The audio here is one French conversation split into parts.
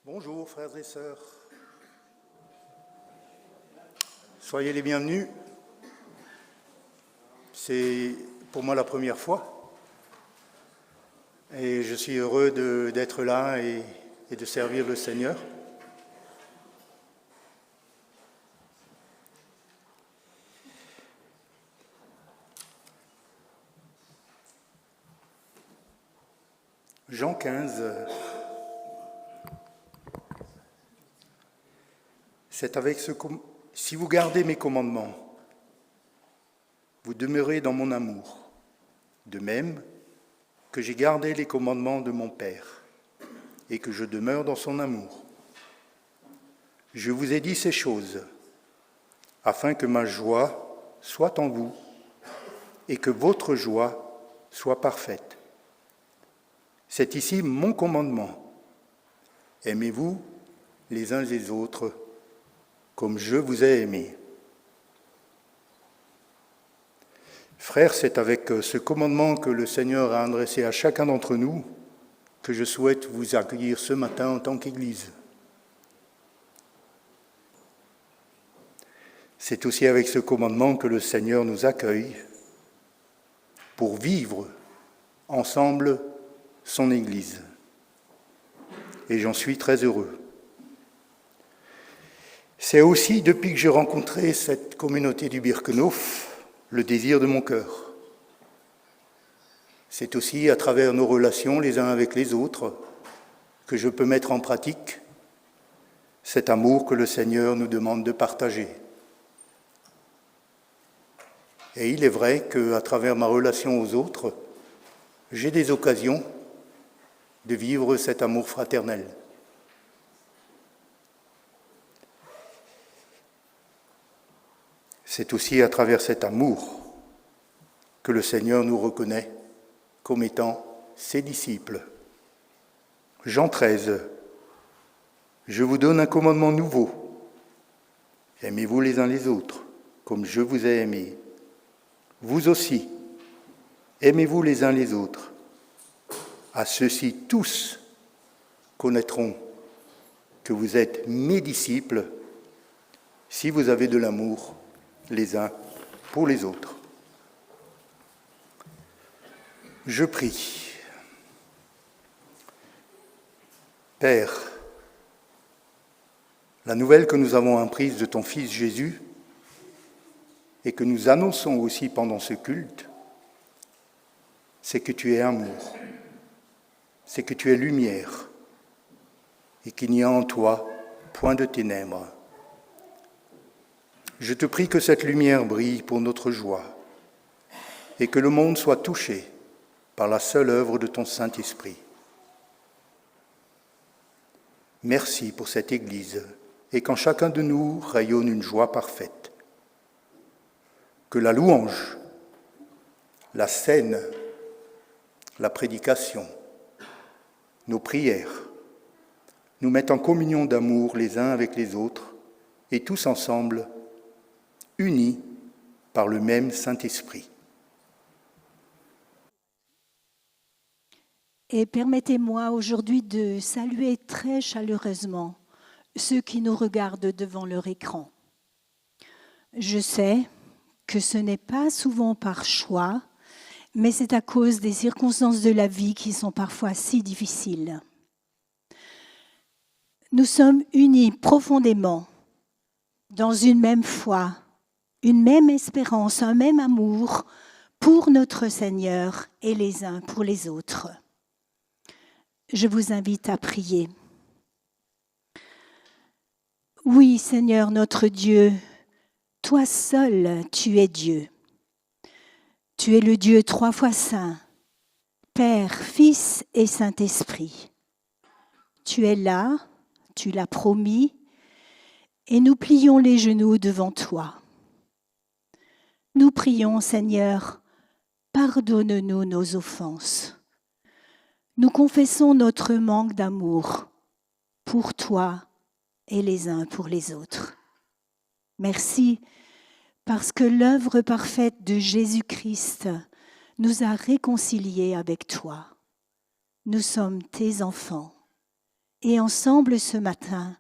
Bonjour frères et sœurs, soyez les bienvenus. C'est pour moi la première fois et je suis heureux d'être là et de servir le Seigneur. Jean 15, c'est avec si vous gardez mes commandements, vous demeurez dans mon amour, de même que j'ai gardé les commandements de mon Père et que je demeure dans son amour. Je vous ai dit ces choses afin que ma joie soit en vous et que votre joie soit parfaite. C'est ici mon commandement. Aimez-vous les uns les autres comme je vous ai aimés. Frères, c'est avec ce commandement que le Seigneur a adressé à chacun d'entre nous que je souhaite vous accueillir ce matin en tant qu'Église. C'est aussi avec ce commandement que le Seigneur nous accueille pour vivre ensemble son Église. Et j'en suis très heureux. C'est aussi depuis que j'ai rencontré cette communauté du Birkenhof le désir de mon cœur. C'est aussi à travers nos relations les uns avec les autres que je peux mettre en pratique cet amour que le Seigneur nous demande de partager. Et il est vrai qu'à travers ma relation aux autres, j'ai des occasions de vivre cet amour fraternel. C'est aussi à travers cet amour que le Seigneur nous reconnaît comme étant ses disciples. Jean 13, je vous donne un commandement nouveau. Aimez-vous les uns les autres, comme je vous ai aimés. Vous aussi, aimez-vous les uns les autres. À ceux-ci, tous connaîtront que vous êtes mes disciples si vous avez de l'amour les uns pour les autres. Je prie. Père, la nouvelle que nous avons apprise de ton Fils Jésus et que nous annonçons aussi pendant ce culte, c'est que tu es amour, c'est que tu es lumière et qu'il n'y a en toi point de ténèbres. Je te prie que cette lumière brille pour notre joie et que le monde soit touché par la seule œuvre de ton Saint-Esprit. Merci pour cette Église et qu'en chacun de nous rayonne une joie parfaite. Que la louange, la scène, la prédication, nos prières nous mettent en communion d'amour les uns avec les autres et tous ensemble unis par le même Saint-Esprit. Et permettez-moi aujourd'hui de saluer très chaleureusement ceux qui nous regardent devant leur écran. Je sais que ce n'est pas souvent par choix, mais c'est à cause des circonstances de la vie qui sont parfois si difficiles. Nous sommes unis profondément dans une même foi, une même espérance, un même amour pour notre Seigneur et les uns pour les autres. Je vous invite à prier. Oui, Seigneur notre Dieu, toi seul, tu es Dieu. Tu es le Dieu trois fois saint, Père, Fils et Saint-Esprit. Tu es là, tu l'as promis, et nous plions les genoux devant toi. Nous prions, Seigneur, pardonne-nous nos offenses. Nous confessons notre manque d'amour pour toi et les uns pour les autres. Merci parce que l'œuvre parfaite de Jésus-Christ nous a réconciliés avec toi. Nous sommes tes enfants Et ensemble ce matin,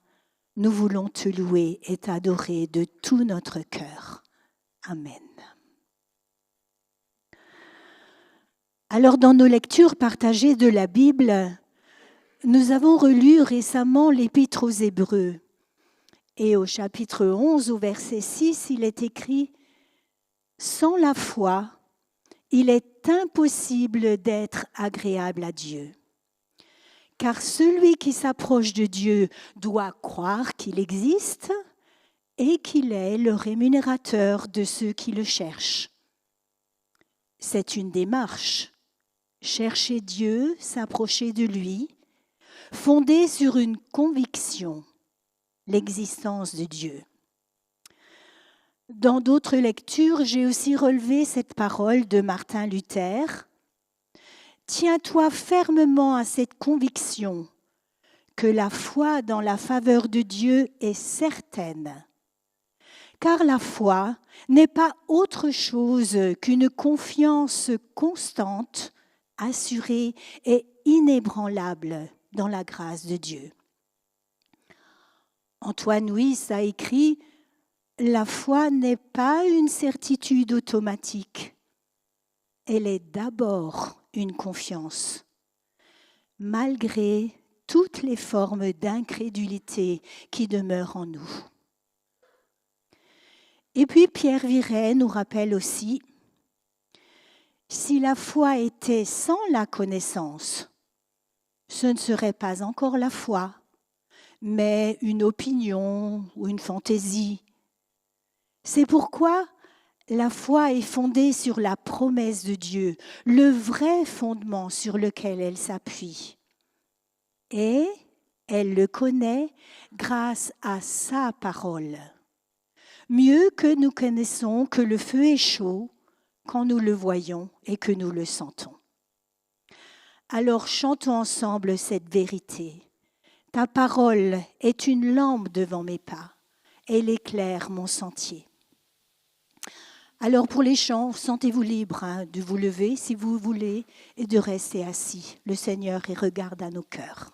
nous voulons te louer et t'adorer de tout notre cœur. Amen. Alors, dans nos lectures partagées de la Bible, nous avons relu récemment l'Épître aux Hébreux. Et au chapitre 11, au verset 6, il est écrit « Sans la foi, il est impossible d'être agréable à Dieu. Car celui qui s'approche de Dieu doit croire qu'il existe et qu'il est le rémunérateur de ceux qui le cherchent. » C'est une démarche. Chercher Dieu, s'approcher de lui, fondée sur une conviction, l'existence de Dieu. Dans d'autres lectures, j'ai aussi relevé cette parole de Martin Luther. « Tiens-toi fermement à cette conviction que la foi dans la faveur de Dieu est certaine. Car la foi n'est pas autre chose qu'une confiance constante, assurée et inébranlable dans la grâce de Dieu. » Antoine Nuis a écrit « La foi n'est pas une certitude automatique. Elle est d'abord une confiance, malgré toutes les formes d'incrédulité qui demeurent en nous. » Et puis Pierre Viret nous rappelle aussi « Si la foi était sans la connaissance, ce ne serait pas encore la foi, mais une opinion ou une fantaisie. C'est pourquoi la foi est fondée sur la promesse de Dieu, le vrai fondement sur lequel elle s'appuie. Et elle le connaît grâce à sa parole. Mieux que nous connaissons que le feu est chaud quand nous le voyons et que nous le sentons. Alors chantons ensemble cette vérité. Ta parole est une lampe devant mes pas. Elle éclaire mon sentier. Alors pour les chants, sentez-vous libre de vous lever si vous voulez et de rester assis. Le Seigneur y regarde à nos cœurs.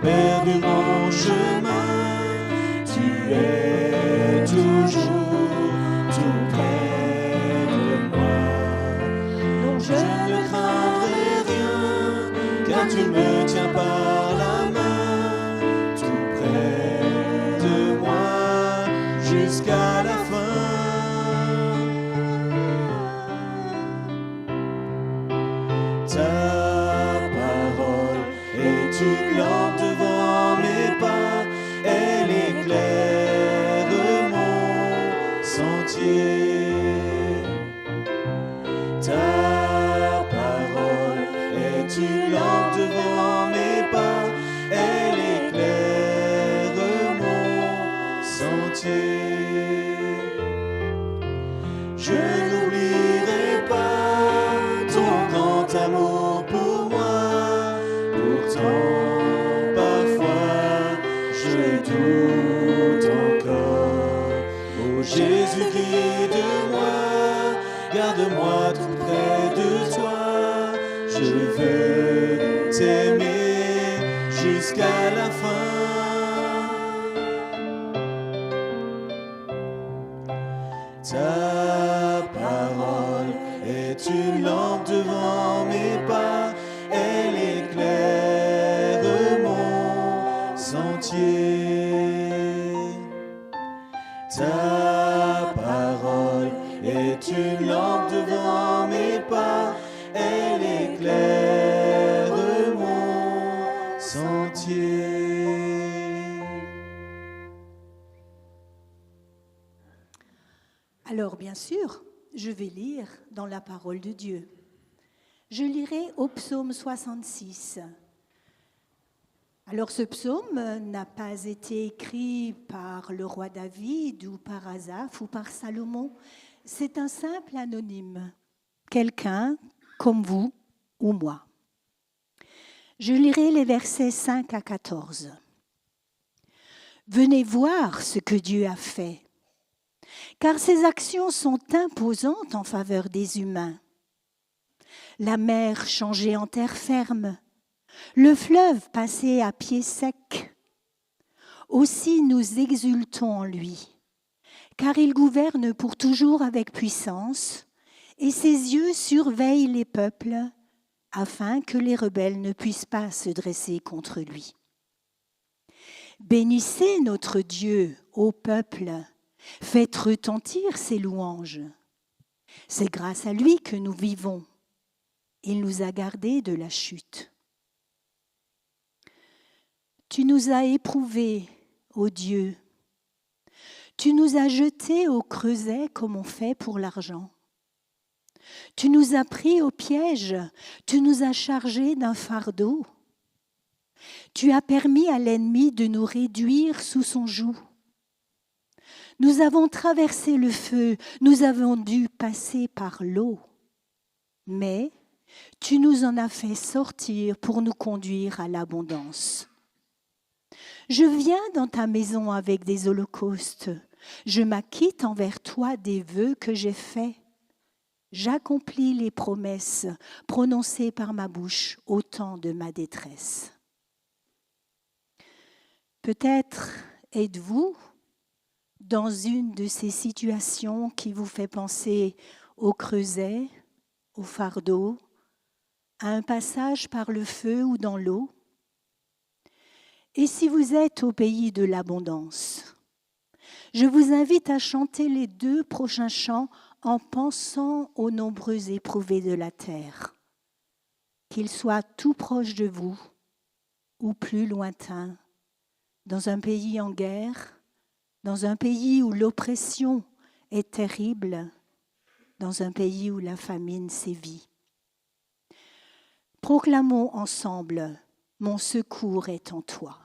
Perdu mon chemin, tu es toujours tout près de moi. Donc je ne craindrai rien, car tu me tiens par la main, tout près de moi jusqu'à la fin. Ta parole est une lampe devant mes pas, elle éclaire mon sentier. Ta parole est une lampe devant mes pas, elle éclaire mon sentier. Je n'oublierai pas ton grand amour pour moi, pourtant parfois je doute encore. Ô Jésus, guide moi, garde-moi tout près de toi. Je veux t'aimer jusqu'à la fin. Ta parole est une lampe devant mes pas, elle éclaire mon sentier. Ta parole est une lampe devant mes pas, elle éclaire mon sentier. Alors, bien sûr, je vais lire dans la parole de Dieu. Je lirai au psaume 66. Alors, ce psaume n'a pas été écrit par le roi David ou par Asaph ou par Salomon. C'est un simple anonyme, quelqu'un comme vous ou moi. Je lirai les versets 5 à 14. Venez voir ce que Dieu a fait, car ses actions sont imposantes en faveur des humains. La mer changée en terre ferme, le fleuve passé à pied sec. Aussi nous exultons en lui, car il gouverne pour toujours avec puissance, et ses yeux surveillent les peuples, afin que les rebelles ne puissent pas se dresser contre lui. Bénissez notre Dieu, ô peuple, faites retentir ses louanges. C'est grâce à lui que nous vivons. Il nous a gardés de la chute. Tu nous as éprouvés, ô Dieu. Tu nous as jetés au creuset comme on fait pour l'argent. Tu nous as pris au piège, tu nous as chargés d'un fardeau. Tu as permis à l'ennemi de nous réduire sous son joug. Nous avons traversé le feu, nous avons dû passer par l'eau. Mais tu nous en as fait sortir pour nous conduire à l'abondance. Je viens dans ta maison avec des holocaustes. Je m'acquitte envers toi des vœux que j'ai faits. J'accomplis les promesses prononcées par ma bouche au temps de ma détresse. Peut-être êtes-vous dans une de ces situations qui vous fait penser au creuset, au fardeau, à un passage par le feu ou dans l'eau. Et si vous êtes au pays de l'abondance, je vous invite à chanter les 2 prochains chants en pensant aux nombreux éprouvés de la terre, qu'ils soient tout proches de vous ou plus lointains, dans un pays en guerre, dans un pays où l'oppression est terrible, dans un pays où la famine sévit. Proclamons ensemble, mon secours est en toi.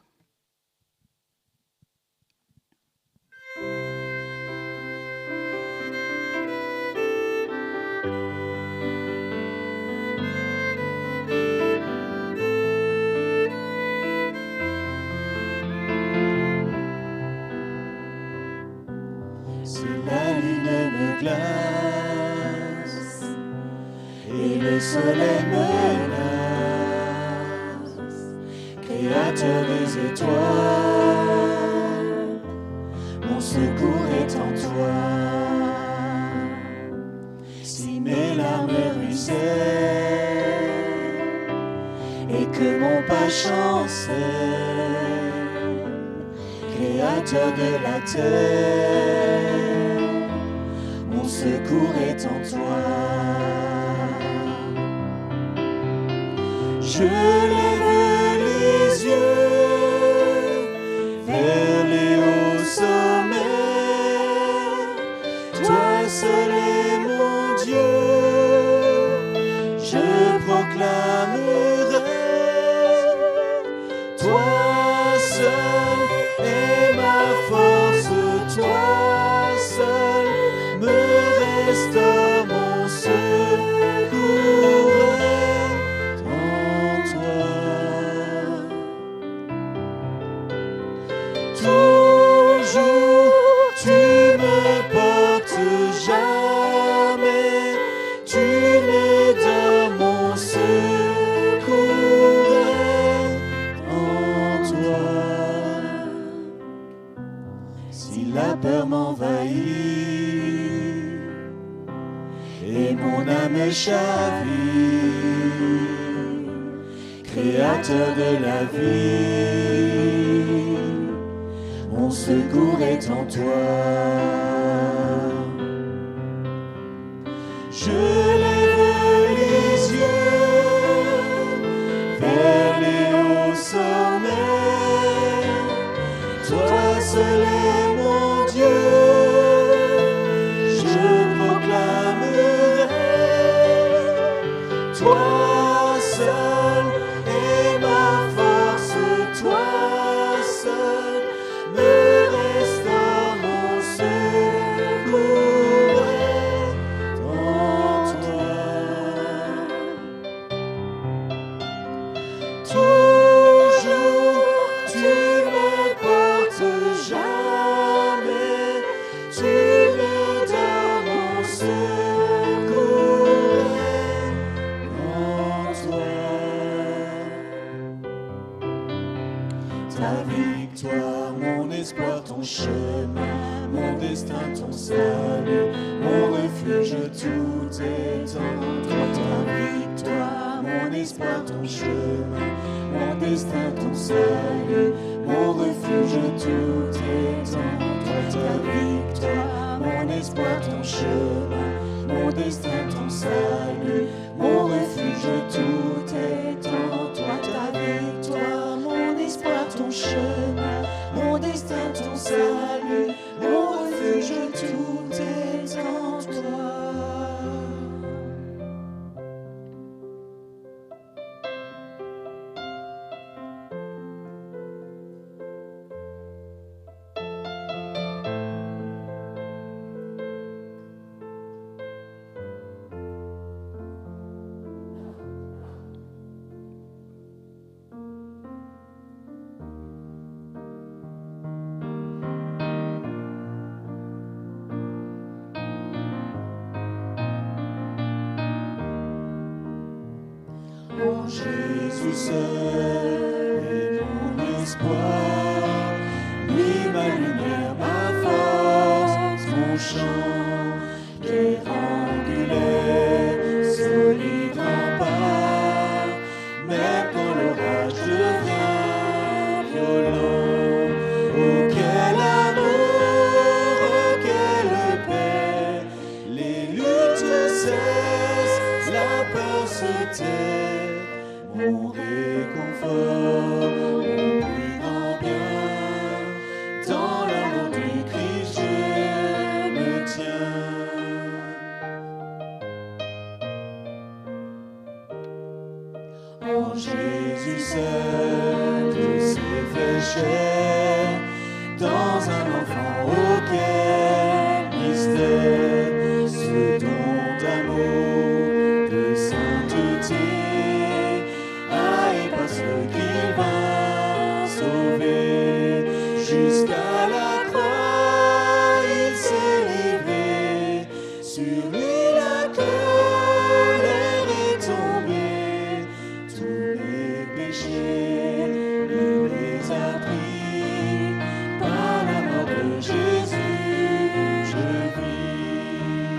Si la lune me glace et le soleil menace, Créateur des étoiles, mon secours est en toi. Si mes larmes ruissellent et que mon pas chancelle, Créateur de la terre, mon secours est en toi. Je lève les yeux vers les hauts sommets. Toi seul est mon Dieu, je proclamerai. Toi seul est ma force, toi seul me restaure, mon secours est en toi. Toujours tu me portes, jamais tu ne donnes, mon secours est en toi. Si la peur m'envahit et mon âme chavire, Créateur de la vie, mon secours est en toi. Je lève les yeux vers les hauts sommets. Toi seul est mon Dieu, je ta victoire, mon espoir, ton chemin, mon destin, ton salut, mon refuge, tout est en toi. Ta victoire, mon espoir, ton chemin, mon destin, ton salut, mon refuge, tout est en toi. Ta victoire, mon espoir, ton chemin, mon destin, ton salut, mon refuge, tout est en toi. Ta victoire, mon espoir, ton chemin, mon destin, ton salut, mon refuge, tout est en toi. Oh Jésus seul est mon espoir, lui ma lumière, ma force, mon chant, pierre angulaire, solide rempart, même quand l'orage devient violent. Oh quel amour, oh quelle paix, les luttes cessent, la peur se tait. Mon réconfort, mon plus grand bien, dans l'amour du Christ je me tiens. Oh Jésus seul de s'est fait chair, dans un enfant auquel mystère, ce don d'amour, de sainteté, ce qu'il va sauver, jusqu'à la croix il s'est livré, sur lui la colère est tombée, tous les péchés il les a pris, par la mort de Jésus je vis.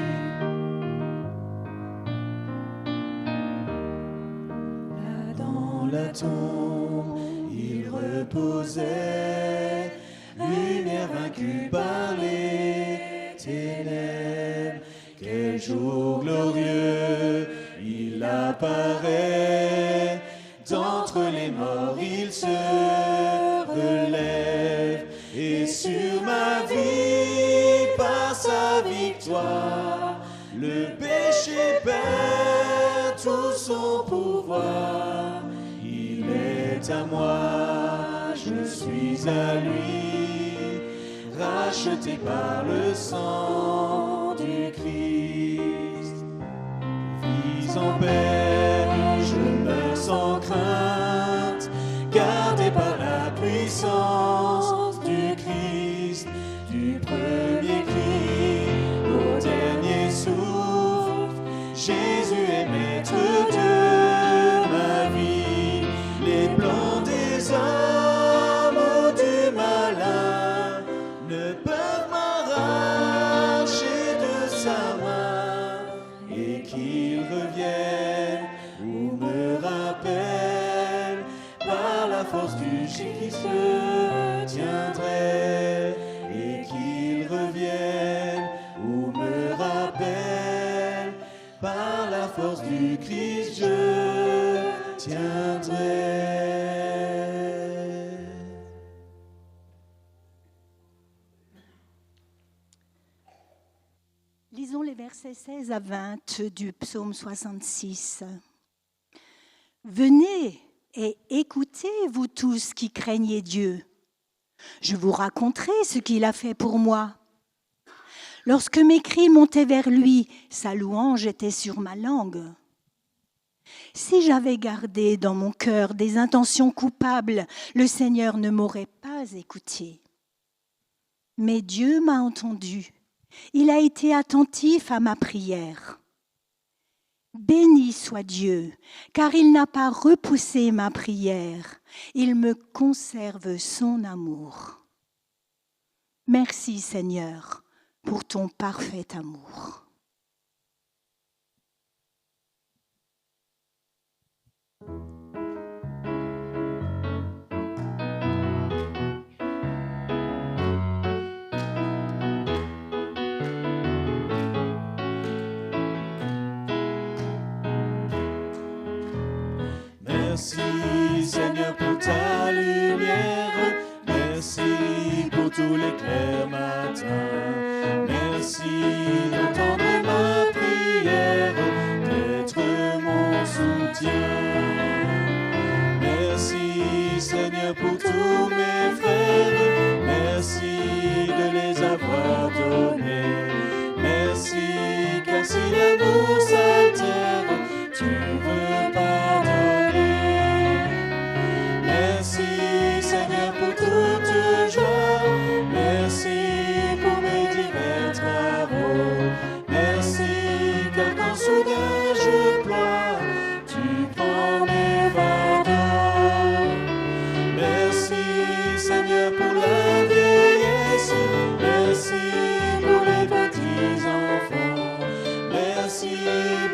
Là dans la tombe, il reposait, lumière vaincue par les ténèbres. Quel jour glorieux, il apparaît, d'entre les morts il se relève, et sur ma vie, par sa victoire, le péché perd tout son pouvoir. Il est à moi, je suis à lui, racheté par le sang du Christ. Vis en paix, je meurs sans crainte, gardé par la puissance du Christ, du premier cri au dernier souffle. Jésus est maître de ma vie, les plans des hommes ou du malin ne peuvent m'arracher de sa main, et qu'il revienne ou me rappelle, par la force du Christ je tiendrai, et qu'il revienne ou me rappelle, par la force du Christ je tiendrai. Lisons les versets 16 à 20 du psaume 66. Venez et écoutez, vous tous qui craignez Dieu. Je vous raconterai ce qu'il a fait pour moi. Lorsque mes cris montaient vers lui, sa louange était sur ma langue. Si j'avais gardé dans mon cœur des intentions coupables, le Seigneur ne m'aurait pas écouté. Mais Dieu m'a entendu. Il a été attentif à ma prière. Béni soit Dieu, car il n'a pas repoussé ma prière. Il me conserve son amour. Merci Seigneur pour ton parfait amour. Merci Seigneur pour ta lumière, merci pour tous les clairs matins, merci d'entendre ma prière, d'être mon soutien. Merci Seigneur pour tous mes frères, merci de les avoir donnés, merci car si l'amour s'altère, tu veux pardonner. Merci Seigneur pour toute joie, merci pour mes divers travaux, merci car quand soudain je ploie, tu prends mes fardeaux. Merci Seigneur pour la vieillesse, merci pour les petits enfants, merci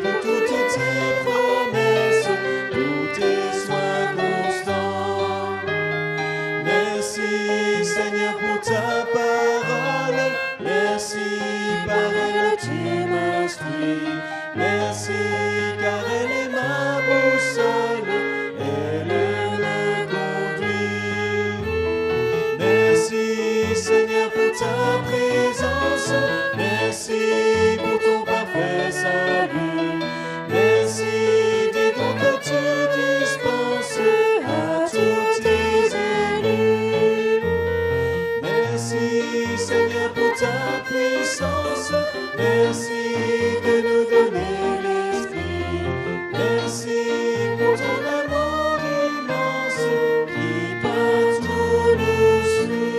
pour toutes tes promesses, tous tes soins constants. Merci Seigneur pour ta parole, merci par elle tu m'instruis, merci car elle est ma boussole, elle me conduit. Merci Seigneur pour ta présence, merci pour ton parfait salut, merci des dons que tu dispenses à tous tes élus. Merci Seigneur pour ta puissance, merci de nous donner l'esprit, merci pour ton amour immense qui partout nous suit.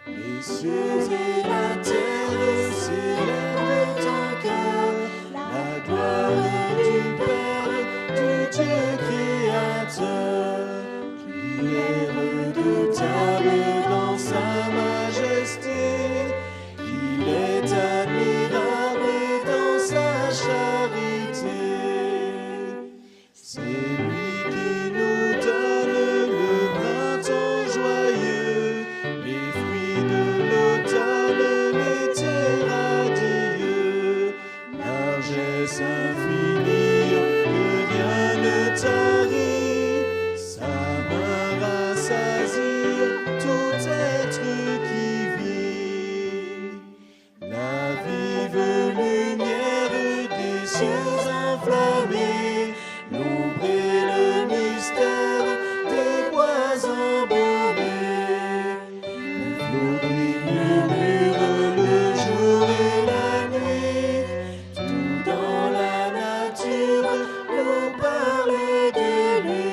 Les cieux et la terre célèbrent ton cœur, la gloire du Père, du Dieu créateur, qui est redoutable dans sa majesté, il est admirable dans sa charité. C'est lui qui nous donne le printemps joyeux, les fruits de l'automne, l'été radieux, largesse infinie, que rien ne tarit, sa main rassasie tout être qui vit. La vive lumière des cieux enflammés, l'ombre et le mystère des bois embaumés. Le flot gris murmure le jour et la nuit, tout dans la nature nous parle de lui.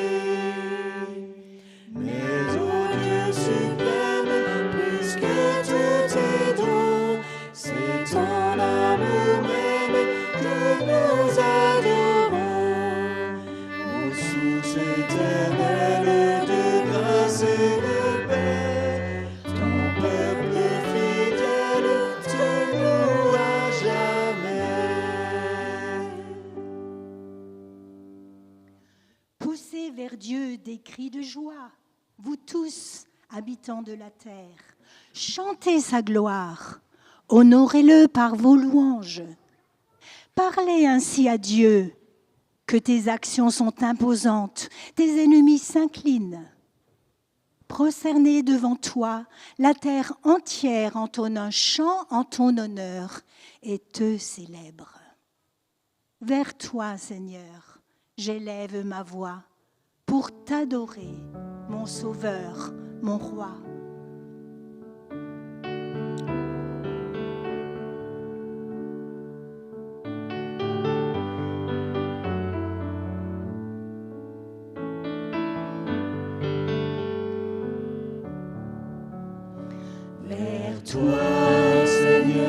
Mais ô Dieu suprême, plus que tous tes dons, c'est ton amour même que nous adorons. Ô source éternelle de grâce et de paix, ton peuple fidèle te loue à jamais. Poussez vers Dieu des cris de joie, vous tous, habitants de la terre. Chantez sa gloire, honorez-le par vos louanges. Parlez ainsi à Dieu, que tes actions sont imposantes, tes ennemis s'inclinent. Prosternée devant toi, la terre entière entonne un chant en ton honneur et te célèbre. Vers toi, Seigneur, j'élève ma voix pour t'adorer, mon Sauveur, mon Roi. Vers toi, Seigneur,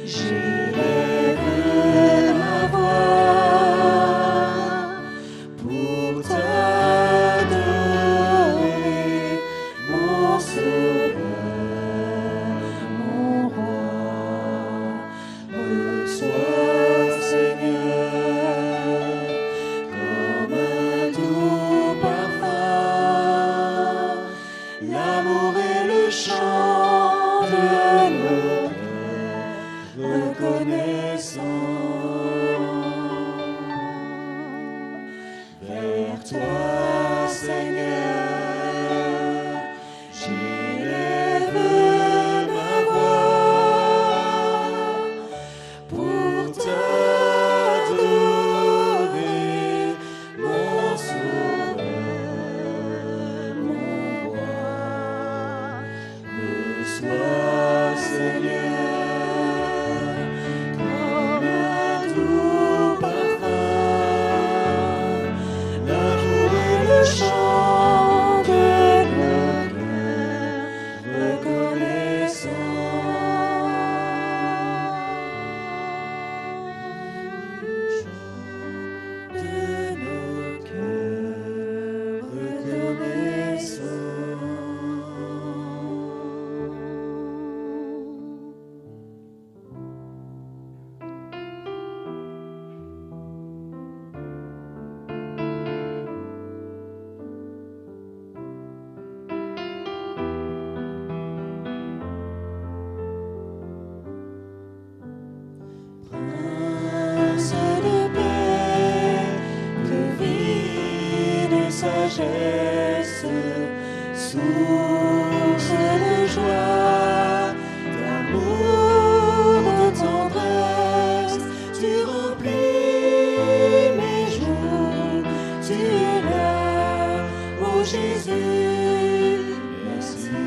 j'élève ma voix pour t'adorer, mon Sauveur, mon Roi. Reçois, Seigneur, comme un doux parfum, l'amour et le chant de nos cœurs reconnaissants. Vers toi, Seigneur, j'élève ma voix pour t'adorer, mon Sauveur, mon Roi. Reçois, Seigneur, comme un doux parfum, l'amour et le chant de nos cœurs reconnaissants. De nos cœurs Prince de paix, de vie, de sagesse, source de joie, d'amour, de tendresse, tu remplis mes jours, tu es là, ô Jésus, merci.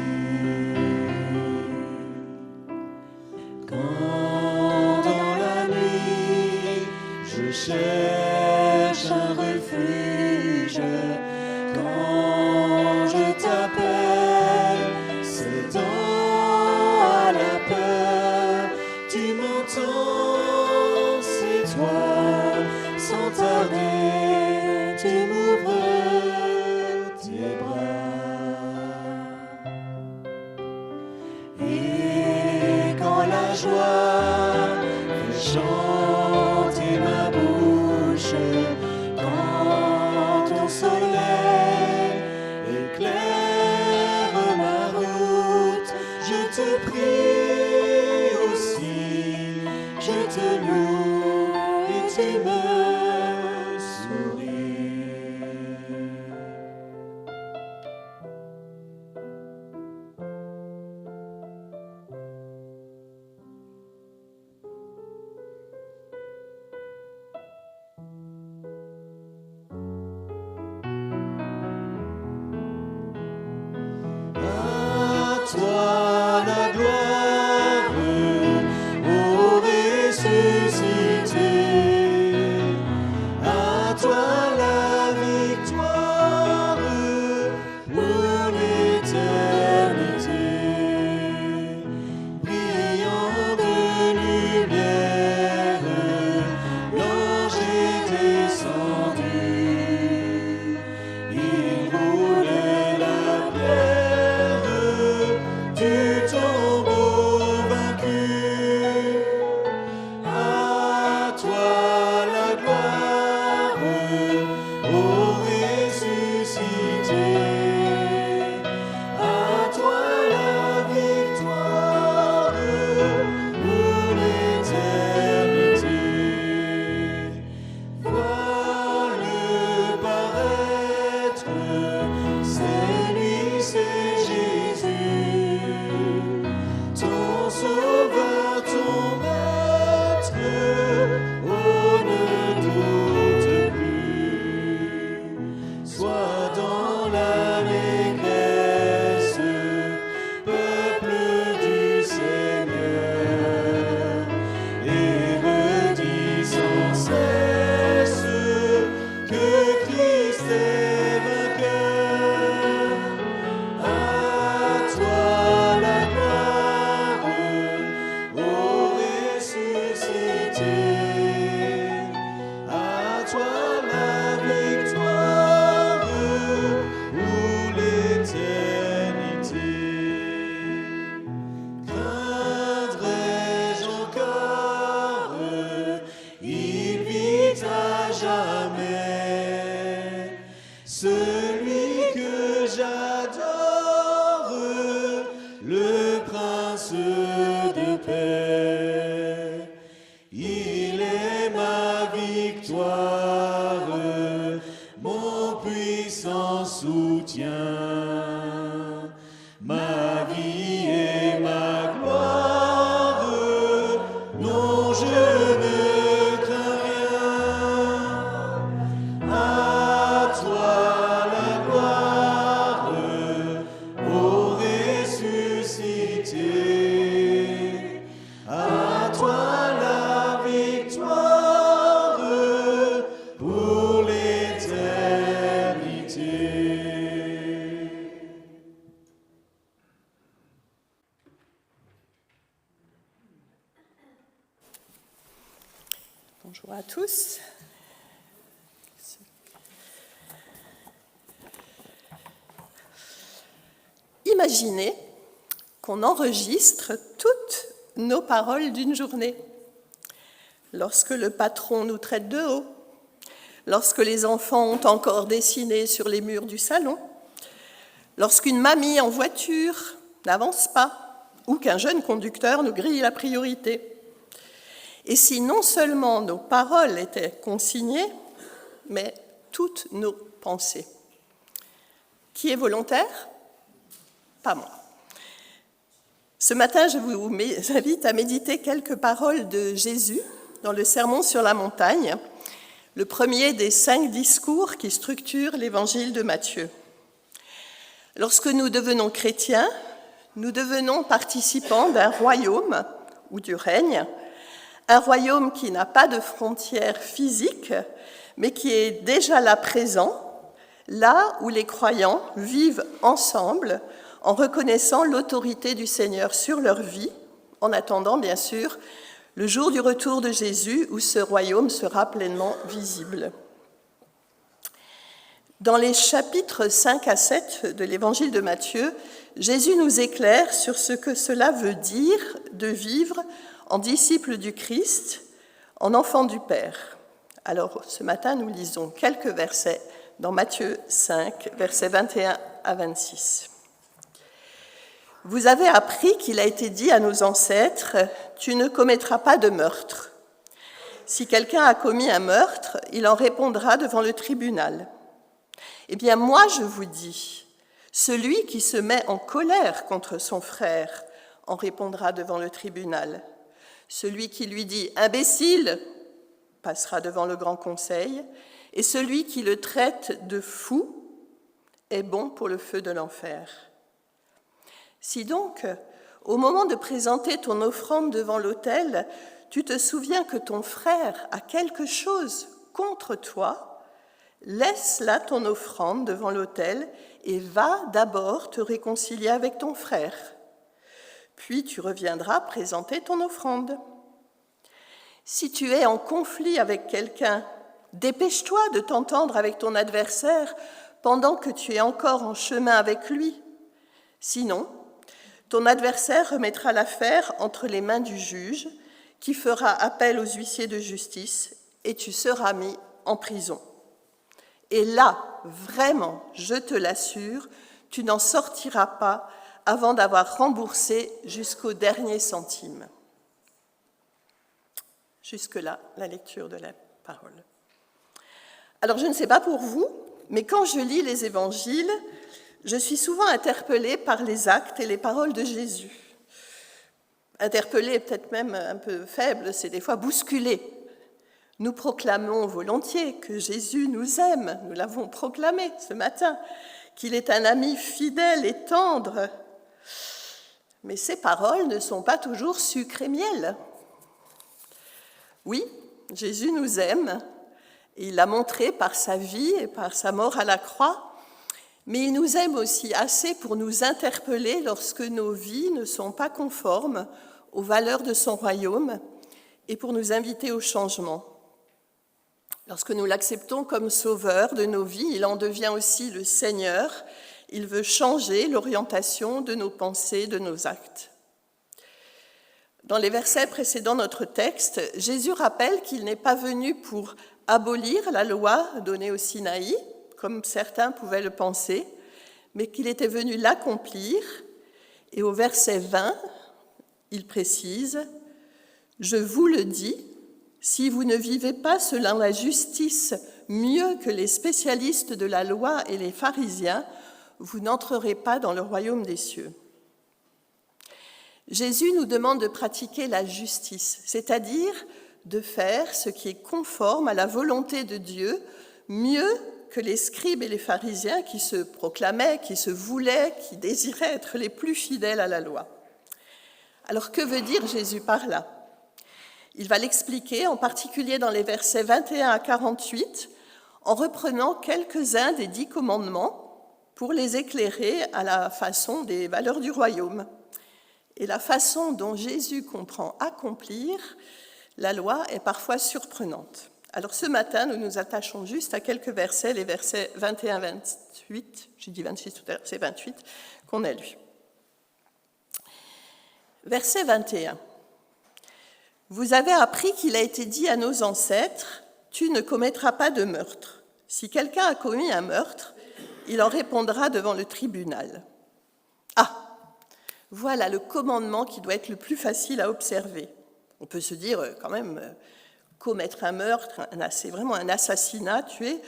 Quand dans la nuit je cherche un refuge, quand je t'appelle, c'est dans la peur, tu m'entends, c'est toi, sans tarder, tu m'ouvres tes bras. Et quand la joie fait chanter ma bouche, quand ton soleil éclaire ma route, je te prie aussi, je te loue et tu me souris. À toi la gloire, ô ressuscité, à toi la victoire pour l'éternité. Brillant de lumière, l'ange est descendu, il roulait la pierre du Bonjour à tous. Imaginez qu'on enregistre toutes nos paroles d'une journée. Lorsque le patron nous traite de haut, lorsque les enfants ont encore dessiné sur les murs du salon, lorsqu'une mamie en voiture n'avance pas ou qu'un jeune conducteur nous grille la priorité. Et si non seulement nos paroles étaient consignées, mais toutes nos pensées. Qui est volontaire ? Pas moi. Ce matin, je vous invite à méditer quelques paroles de Jésus dans le Sermon sur la montagne, le premier des 5 discours qui structurent l'évangile de Matthieu. Lorsque nous devenons chrétiens, nous devenons participants d'un royaume ou du règne, un royaume qui n'a pas de frontières physiques, mais qui est déjà là présent, là où les croyants vivent ensemble en reconnaissant l'autorité du Seigneur sur leur vie, en attendant bien sûr le jour du retour de Jésus où ce royaume sera pleinement visible. Dans les chapitres 5 à 7 de l'évangile de Matthieu, Jésus nous éclaire sur ce que cela veut dire de vivre en disciple du Christ, en enfant du Père. Alors ce matin, nous lisons quelques versets dans Matthieu 5, versets 21 à 26. Vous avez appris qu'il a été dit à nos ancêtres, « Tu ne commettras pas de meurtre. » Si quelqu'un a commis un meurtre, il en répondra devant le tribunal. Eh bien, moi, je vous dis, celui qui se met en colère contre son frère en répondra devant le tribunal. Celui qui lui dit « imbécile » passera devant le grand conseil, et celui qui le traite de fou est bon pour le feu de l'enfer. Si donc, au moment de présenter ton offrande devant l'autel, tu te souviens que ton frère a quelque chose contre toi, laisse là ton offrande devant l'autel et va d'abord te réconcilier avec ton frère. Puis tu reviendras présenter ton offrande. Si tu es en conflit avec quelqu'un, dépêche-toi de t'entendre avec ton adversaire pendant que tu es encore en chemin avec lui. Sinon, ton adversaire remettra l'affaire entre les mains du juge, qui fera appel aux huissiers de justice, et tu seras mis en prison. Et là, vraiment, je te l'assure, tu n'en sortiras pas avant d'avoir remboursé jusqu'au dernier centime. Jusque-là, la lecture de la parole. Alors, je ne sais pas pour vous, mais quand je lis les évangiles, je suis souvent interpellée par les actes et les paroles de Jésus. Interpellée est peut-être même un peu faible, c'est des fois bousculée. Nous proclamons volontiers que Jésus nous aime, nous l'avons proclamé ce matin, qu'il est un ami fidèle et tendre. Mais ces paroles ne sont pas toujours sucre et miel. Oui, Jésus nous aime, et il l'a montré par sa vie et par sa mort à la croix, mais il nous aime aussi assez pour nous interpeller lorsque nos vies ne sont pas conformes aux valeurs de son royaume et pour nous inviter au changement. Lorsque nous l'acceptons comme sauveur de nos vies, il en devient aussi le Seigneur. Il veut changer l'orientation de nos pensées, de nos actes. Dans les versets précédant notre texte, Jésus rappelle qu'il n'est pas venu pour abolir la loi donnée au Sinaï, comme certains pouvaient le penser, mais qu'il était venu l'accomplir. Et au verset 20, il précise « Je vous le dis, si vous ne vivez pas selon la justice mieux que les spécialistes de la loi et les pharisiens, vous n'entrerez pas dans le royaume des cieux. » Jésus nous demande de pratiquer la justice, c'est-à-dire de faire ce qui est conforme à la volonté de Dieu, mieux que les scribes et les pharisiens qui se proclamaient, qui se voulaient, qui désiraient être les plus fidèles à la loi. Alors que veut dire Jésus par là ? Il va l'expliquer, en particulier dans les versets 21 à 48, en reprenant quelques-uns des 10 commandements pour les éclairer à la façon des valeurs du royaume. Et la façon dont Jésus comprend accomplir la loi est parfois surprenante. Alors ce matin, nous nous attachons juste à quelques versets, les versets 21-28, j'ai dit 26 tout à l'heure, c'est 28, qu'on a lus. Verset 21. Vous avez appris qu'il a été dit à nos ancêtres, « Tu ne commettras pas de meurtre. Si quelqu'un a commis un meurtre, il en répondra devant le tribunal. » Ah, voilà le commandement qui doit être le plus facile à observer. On peut se dire quand même, commettre un meurtre, c'est vraiment un assassinat, tuer.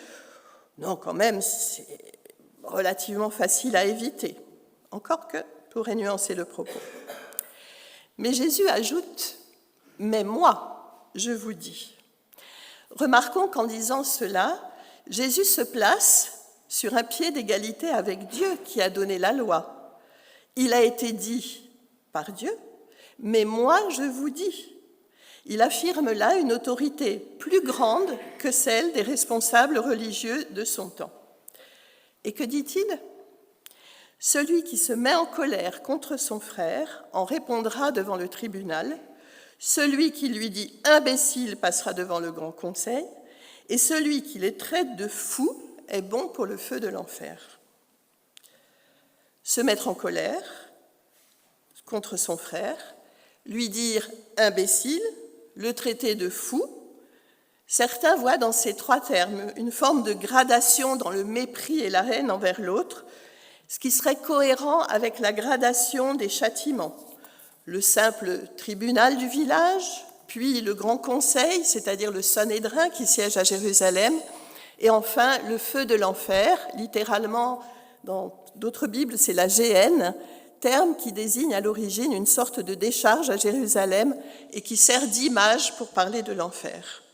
Non, quand même, c'est relativement facile à éviter. Encore que, pourrait nuancer le propos. Mais Jésus ajoute, « Mais moi, je vous dis. » Remarquons qu'en disant cela, Jésus se place sur un pied d'égalité avec Dieu qui a donné la loi. Il a été dit par Dieu, « Mais moi, je vous dis. » Il affirme là une autorité plus grande que celle des responsables religieux de son temps. Et que dit-il ? « Celui qui se met en colère contre son frère en répondra devant le tribunal. Celui qui lui dit « imbécile » passera devant le grand conseil. Et celui qui les traite de fous est bon pour le feu de l'enfer. » Se mettre en colère contre son frère, lui dire « imbécile », le traiter de fou, certains voient dans ces trois termes une forme de gradation dans le mépris et la haine envers l'autre, ce qui serait cohérent avec la gradation des châtiments. Le simple tribunal du village, puis le grand conseil, c'est-à-dire le Sanhédrin qui siège à Jérusalem, et enfin le feu de l'enfer, littéralement dans d'autres Bibles c'est la géhenne, terme qui désigne à l'origine une sorte de décharge à Jérusalem et qui sert d'image pour parler de l'enfer.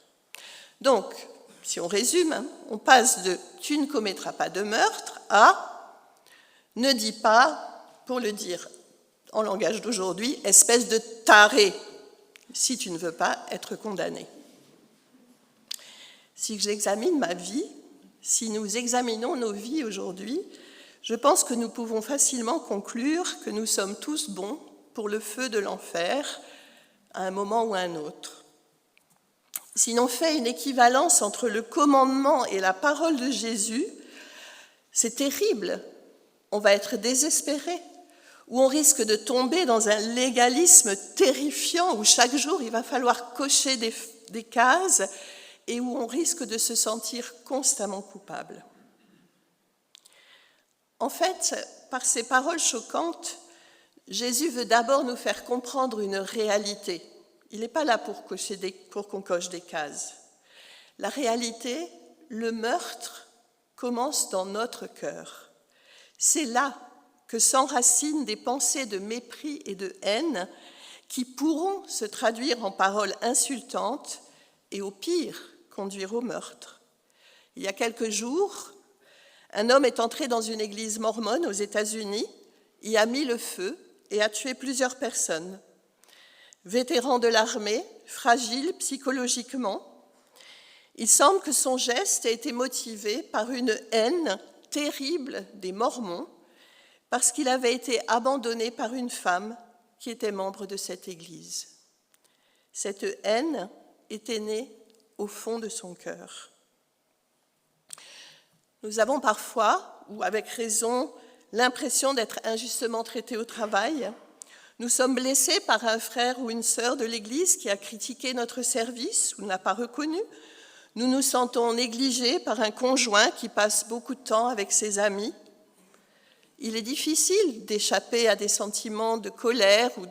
Donc, si on résume, on passe de « tu ne commettras pas de meurtre » à « ne dis pas », pour le dire en langage d'aujourd'hui, « espèce de taré » si tu ne veux pas être condamné. Si j'examine ma vie, si nous examinons nos vies aujourd'hui, je pense que nous pouvons facilement conclure que nous sommes tous bons pour le feu de l'enfer à un moment ou à un autre. Si l'on fait une équivalence entre le commandement et la parole de Jésus, c'est terrible. On va être désespéré, ou on risque de tomber dans un légalisme terrifiant où chaque jour il va falloir cocher des cases et où on risque de se sentir constamment coupable. En fait, par ces paroles choquantes, Jésus veut d'abord nous faire comprendre une réalité. Il n'est pas là pour qu'on coche des cases. La réalité, le meurtre, commence dans notre cœur. C'est là que s'enracinent des pensées de mépris et de haine qui pourront se traduire en paroles insultantes et au pire, conduire au meurtre. Il y a quelques jours, un homme est entré dans une église mormone aux États-Unis, y a mis le feu et a tué plusieurs personnes. Vétéran de l'armée, fragile psychologiquement, il semble que son geste ait été motivé par une haine terrible des Mormons parce qu'il avait été abandonné par une femme qui était membre de cette église. Cette haine était née au fond de son cœur. Nous avons parfois, ou avec raison, l'impression d'être injustement traités au travail. Nous sommes blessés par un frère ou une sœur de l'Église qui a critiqué notre service ou ne l'a pas reconnu. Nous nous sentons négligés par un conjoint qui passe beaucoup de temps avec ses amis. Il est difficile d'échapper à des sentiments de colère ou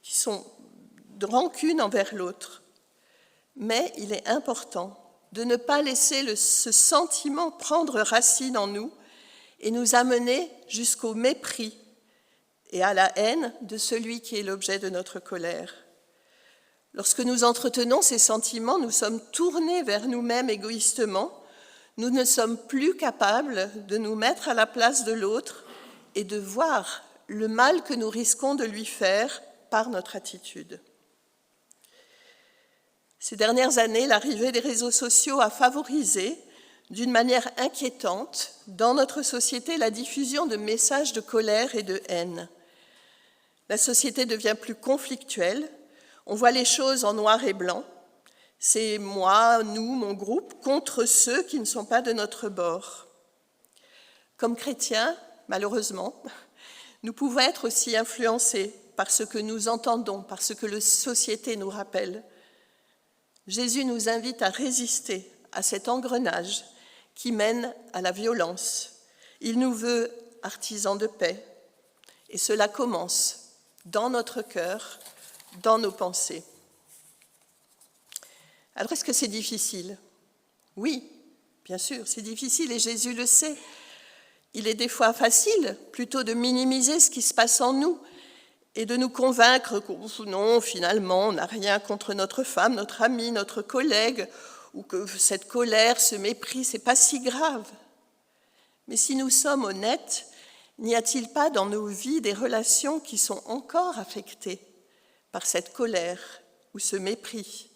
qui sont de rancune envers l'autre. Mais il est important de ne pas laisser ce sentiment prendre racine en nous et nous amener jusqu'au mépris et à la haine de celui qui est l'objet de notre colère. Lorsque nous entretenons ces sentiments, nous sommes tournés vers nous-mêmes égoïstement, nous ne sommes plus capables de nous mettre à la place de l'autre et de voir le mal que nous risquons de lui faire par notre attitude. Ces dernières années, l'arrivée des réseaux sociaux a favorisé, d'une manière inquiétante, dans notre société, la diffusion de messages de colère et de haine. La société devient plus conflictuelle, On voit les choses en noir et blanc. C'est moi, nous, mon groupe, contre ceux qui ne sont pas de notre bord. Comme chrétiens, malheureusement, nous pouvons être aussi influencés par ce que nous entendons, par ce que la société nous rappelle. Jésus nous invite à résister à cet engrenage qui mène à la violence. Il nous veut artisans de paix. Et cela commence dans notre cœur, dans nos pensées. Alors, est-ce que c'est difficile? Oui, bien sûr, c'est difficile et Jésus le sait. Il est des fois facile plutôt de minimiser ce qui se passe en nous et de nous convaincre que non, finalement, on n'a rien contre notre femme, notre ami, notre collègue, ou que cette colère, ce mépris, c'est pas si grave. Mais si nous sommes honnêtes, n'y a-t-il pas dans nos vies des relations qui sont encore affectées par cette colère ou ce mépris?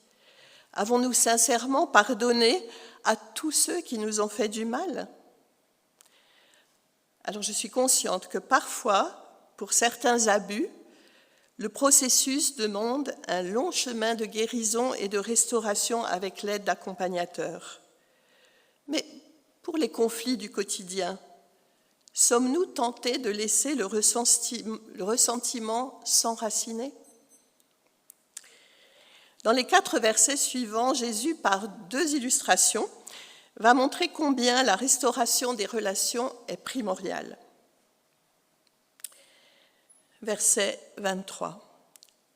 Avons-nous sincèrement pardonné à tous ceux qui nous ont fait du mal? Alors je suis consciente que parfois, pour certains abus, le processus demande un long chemin de guérison et de restauration avec l'aide d'accompagnateurs. Mais pour les conflits du quotidien, sommes-nous tentés de laisser le ressentiment s'enraciner? Dans les 4 versets suivants, Jésus, par 2 illustrations, va montrer combien la restauration des relations est primordiale. Verset 23.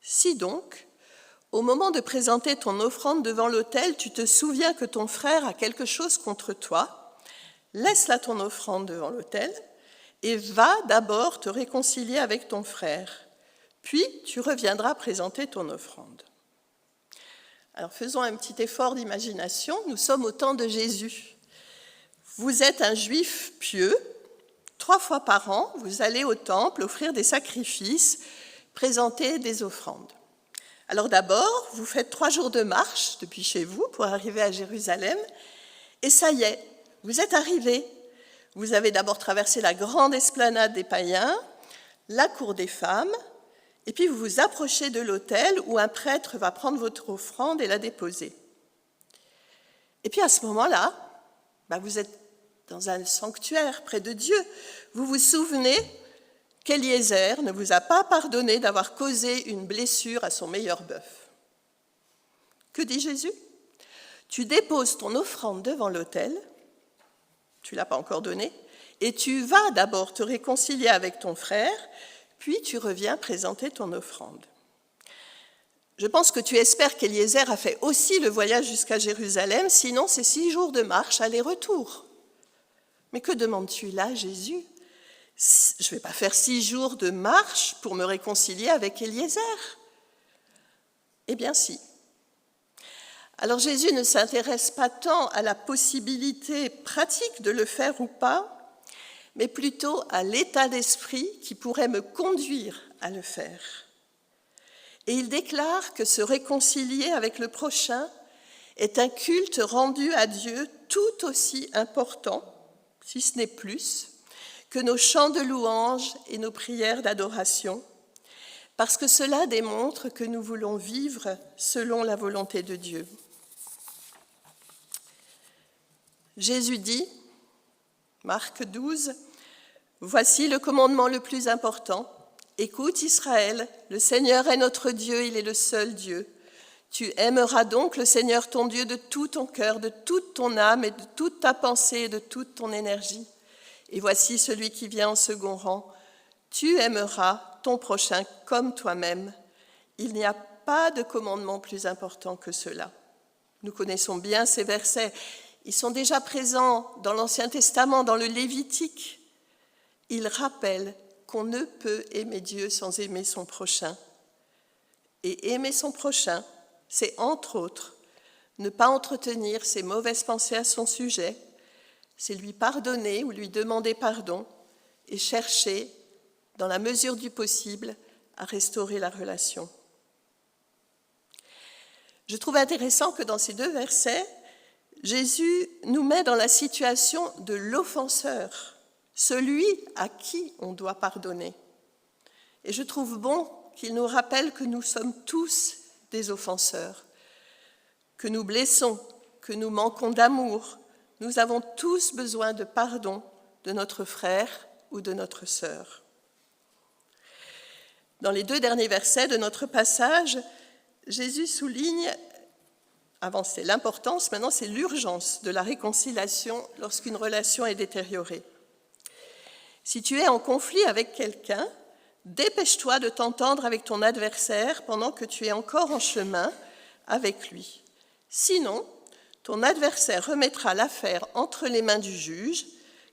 Si donc, au moment de présenter ton offrande devant l'autel, tu te souviens que ton frère a quelque chose contre toi, laisse là ton offrande devant l'autel et va d'abord te réconcilier avec ton frère, puis tu reviendras présenter ton offrande. Alors faisons un petit effort d'imagination, nous sommes au temps de Jésus. Vous êtes un juif pieux, 3 fois par an, vous allez au temple offrir des sacrifices, présenter des offrandes. Alors d'abord, vous faites 3 jours de marche depuis chez vous pour arriver à Jérusalem, et ça y est, vous êtes arrivés. Vous avez d'abord traversé la grande esplanade des païens, la cour des femmes, et puis vous vous approchez de l'autel où un prêtre va prendre votre offrande et la déposer. Et puis à ce moment-là, vous êtes dans un sanctuaire près de Dieu. Vous vous souvenez qu'Éliézer ne vous a pas pardonné d'avoir causé une blessure à son meilleur bœuf. Que dit Jésus? Tu déposes ton offrande devant l'autel, tu ne l'as pas encore donnée, et tu vas d'abord te réconcilier avec ton frère, puis tu reviens présenter ton offrande. Je pense que tu espères qu'Éliézer a fait aussi le voyage jusqu'à Jérusalem, sinon c'est 6 jours de marche aller-retour. Mais que demandes-tu là, Jésus? Je ne vais pas faire 6 jours de marche pour me réconcilier avec Éliézer. Eh bien si. Alors Jésus ne s'intéresse pas tant à la possibilité pratique de le faire ou pas, mais plutôt à l'état d'esprit qui pourrait me conduire à le faire. Et il déclare que se réconcilier avec le prochain est un culte rendu à Dieu tout aussi important, si ce n'est plus, que nos chants de louange et nos prières d'adoration, parce que cela démontre que nous voulons vivre selon la volonté de Dieu. Jésus dit, Marc 12, « Voici le commandement le plus important. Écoute Israël, le Seigneur est notre Dieu, il est le seul Dieu. Tu aimeras donc le Seigneur ton Dieu de tout ton cœur, de toute ton âme et de toute ta pensée et de toute ton énergie. Et voici celui qui vient en second rang. Tu aimeras ton prochain comme toi-même. Il n'y a pas de commandement plus important que cela. » Nous connaissons bien ces versets. Ils sont déjà présents dans l'Ancien Testament, dans le Lévitique. Ils rappellent qu'on ne peut aimer Dieu sans aimer son prochain. Et aimer son prochain, c'est entre autres ne pas entretenir ses mauvaises pensées à son sujet, c'est lui pardonner ou lui demander pardon et chercher, dans la mesure du possible, à restaurer la relation. Je trouve intéressant que dans ces 2 versets, Jésus nous met dans la situation de l'offenseur, celui à qui on doit pardonner. Et je trouve bon qu'il nous rappelle que nous sommes tous des offenseurs. Que nous blessons, que nous manquons d'amour, nous avons tous besoin de pardon de notre frère ou de notre sœur. Dans les 2 derniers versets de notre passage, Jésus souligne, avant c'est l'importance, maintenant c'est l'urgence de la réconciliation lorsqu'une relation est détériorée. Si tu es en conflit avec quelqu'un, dépêche-toi de t'entendre avec ton adversaire pendant que tu es encore en chemin avec lui. Sinon, ton adversaire remettra l'affaire entre les mains du juge,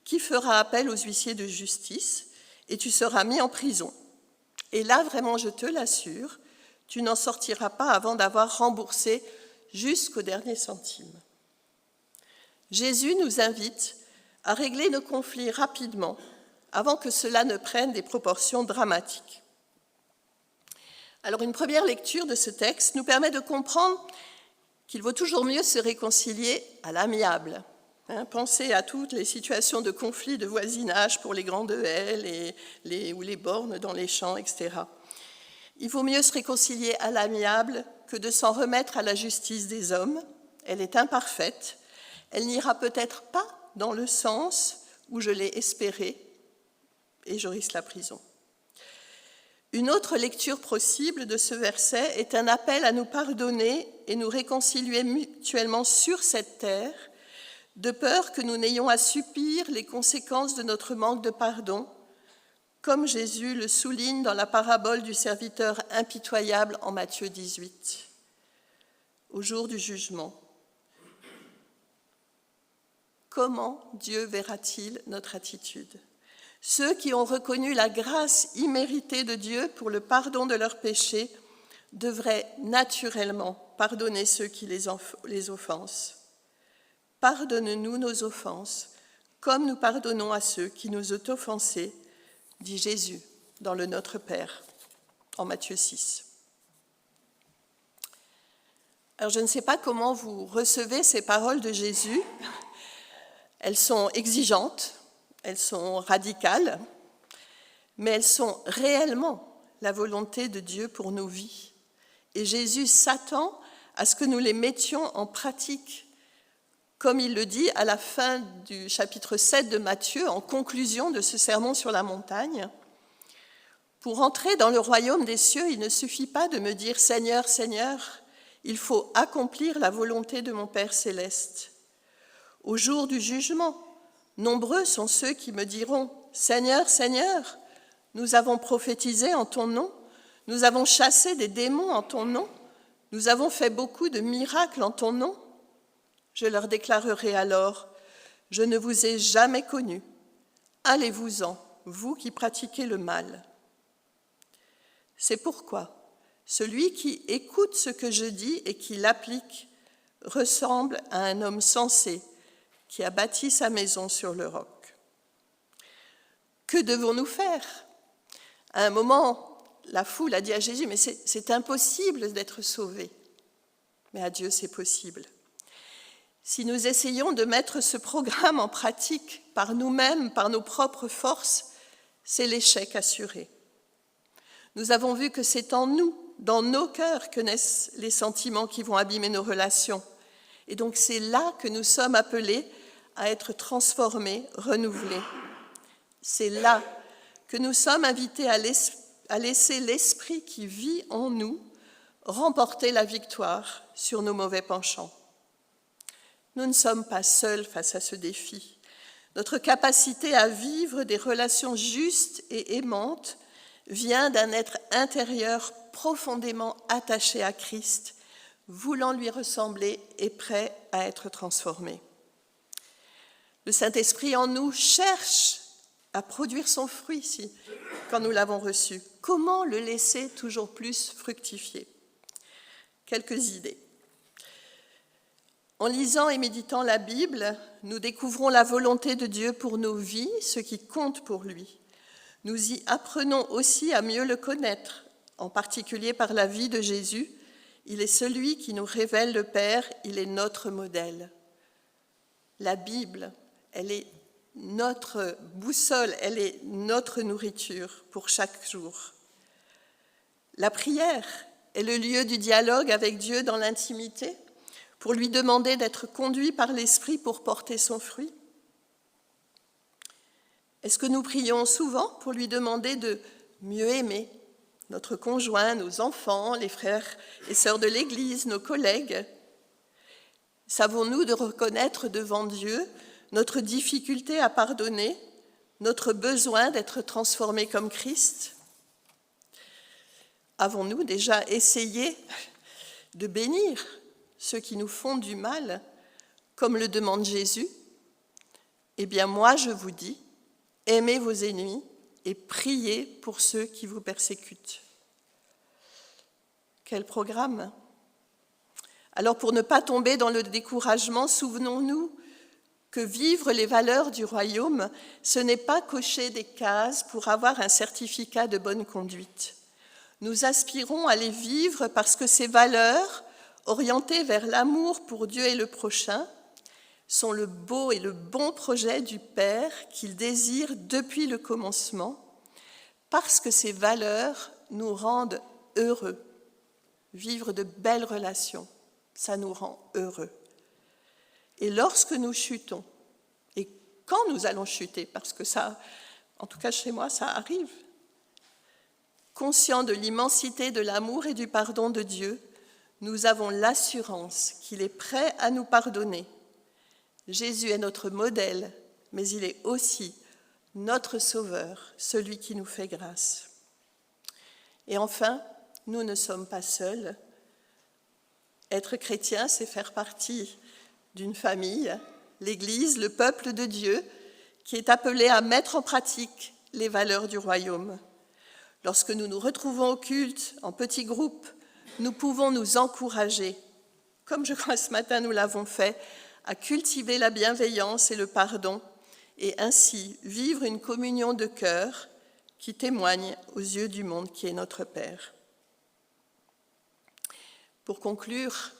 qui fera appel aux huissiers de justice, et tu seras mis en prison. Et là, vraiment, je te l'assure, tu n'en sortiras pas avant d'avoir remboursé jusqu'au dernier centime. Jésus nous invite à régler nos conflits rapidement, avant que cela ne prenne des proportions dramatiques. Alors, une première lecture de ce texte nous permet de comprendre qu'il vaut toujours mieux se réconcilier à l'amiable. Pensez à toutes les situations de conflits de voisinage pour les grandes haies ou les bornes dans les champs, etc. Il vaut mieux se réconcilier à l'amiable que de s'en remettre à la justice des hommes. Elle est imparfaite. Elle n'ira peut-être pas dans le sens où je l'ai espéré et je risque la prison. Une autre lecture possible de ce verset est un appel à nous pardonner et nous réconcilier mutuellement sur cette terre, de peur que nous n'ayons à subir les conséquences de notre manque de pardon, comme Jésus le souligne dans la parabole du serviteur impitoyable en Matthieu 18. Au jour du jugement, comment Dieu verra-t-il notre attitude ? Ceux qui ont reconnu la grâce imméritée de Dieu pour le pardon de leurs péchés devraient naturellement pardonner ceux qui les offensent. Pardonne-nous nos offenses, comme nous pardonnons à ceux qui nous ont offensés, dit Jésus dans le Notre Père, en Matthieu 6. Alors je ne sais pas comment vous recevez ces paroles de Jésus. Elles sont exigeantes, elles sont radicales, mais elles sont réellement la volonté de Dieu pour nos vies. Et Jésus s'attend à ce que nous les mettions en pratique, comme il le dit à la fin du chapitre 7 de Matthieu, en conclusion de ce sermon sur la montagne. Pour entrer dans le royaume des cieux, il ne suffit pas de me dire « Seigneur, Seigneur », il faut accomplir la volonté de mon Père céleste. Au jour du jugement, nombreux sont ceux qui me diront « Seigneur, Seigneur, nous avons prophétisé en ton nom, nous avons chassé des démons en ton nom, nous avons fait beaucoup de miracles en ton nom. » Je leur déclarerai alors, « Je ne vous ai jamais connus. Allez-vous-en, vous qui pratiquez le mal. » C'est pourquoi celui qui écoute ce que je dis et qui l'applique ressemble à un homme sensé qui a bâti sa maison sur le roc. Que devons-nous faire ? À un moment, la foule a dit à Jésus, « Mais c'est impossible d'être sauvé. » Mais à Dieu, c'est possible. Si nous essayons de mettre ce programme en pratique par nous-mêmes, par nos propres forces, c'est l'échec assuré. Nous avons vu que c'est en nous, dans nos cœurs, que naissent les sentiments qui vont abîmer nos relations. Et donc c'est là que nous sommes appelés à être transformés, renouvelés. C'est là que nous sommes invités à laisser l'esprit qui vit en nous remporter la victoire sur nos mauvais penchants. Nous ne sommes pas seuls face à ce défi. Notre capacité à vivre des relations justes et aimantes vient d'un être intérieur profondément attaché à Christ, voulant lui ressembler et prêt à être transformé. Le Saint-Esprit en nous cherche à produire son fruit quand nous l'avons reçu. Comment le laisser toujours plus fructifier ? Quelques idées. En lisant et méditant la Bible, nous découvrons la volonté de Dieu pour nos vies, ce qui compte pour lui. Nous y apprenons aussi à mieux le connaître, en particulier par la vie de Jésus. Il est celui qui nous révèle le Père, il est notre modèle. La Bible, elle est notre boussole, elle est notre nourriture pour chaque jour. La prière est le lieu du dialogue avec Dieu dans l'intimité, pour lui demander d'être conduit par l'Esprit pour porter son fruit? Est-ce que nous prions souvent pour lui demander de mieux aimer notre conjoint, nos enfants, les frères et sœurs de l'Église, nos collègues? Savons-nous de reconnaître devant Dieu notre difficulté à pardonner, notre besoin d'être transformés comme Christ? Avons-nous déjà essayé de bénir ceux qui nous font du mal, comme le demande Jésus? Eh bien, moi, je vous dis, aimez vos ennemis et priez pour ceux qui vous persécutent. Quel programme! Alors, pour ne pas tomber dans le découragement, souvenons-nous que vivre les valeurs du royaume, ce n'est pas cocher des cases pour avoir un certificat de bonne conduite. Nous aspirons à les vivre parce que ces valeurs, orientées vers l'amour pour Dieu et le prochain, sont le beau et le bon projet du Père qu'il désire depuis le commencement, parce que ces valeurs nous rendent heureux. Vivre de belles relations, ça nous rend heureux. Et lorsque nous chutons, et quand nous allons chuter, parce que ça, en tout cas chez moi, ça arrive, conscients de l'immensité de l'amour et du pardon de Dieu, nous avons l'assurance qu'il est prêt à nous pardonner. Jésus est notre modèle, mais il est aussi notre Sauveur, celui qui nous fait grâce. Et enfin, nous ne sommes pas seuls. Être chrétien, c'est faire partie d'une famille, l'Église, le peuple de Dieu, qui est appelé à mettre en pratique les valeurs du royaume. Lorsque nous nous retrouvons au culte, en petits groupes, nous pouvons nous encourager, comme je crois ce matin nous l'avons fait, à cultiver la bienveillance et le pardon, et ainsi vivre une communion de cœur qui témoigne aux yeux du monde qui est notre Père. Pour conclure,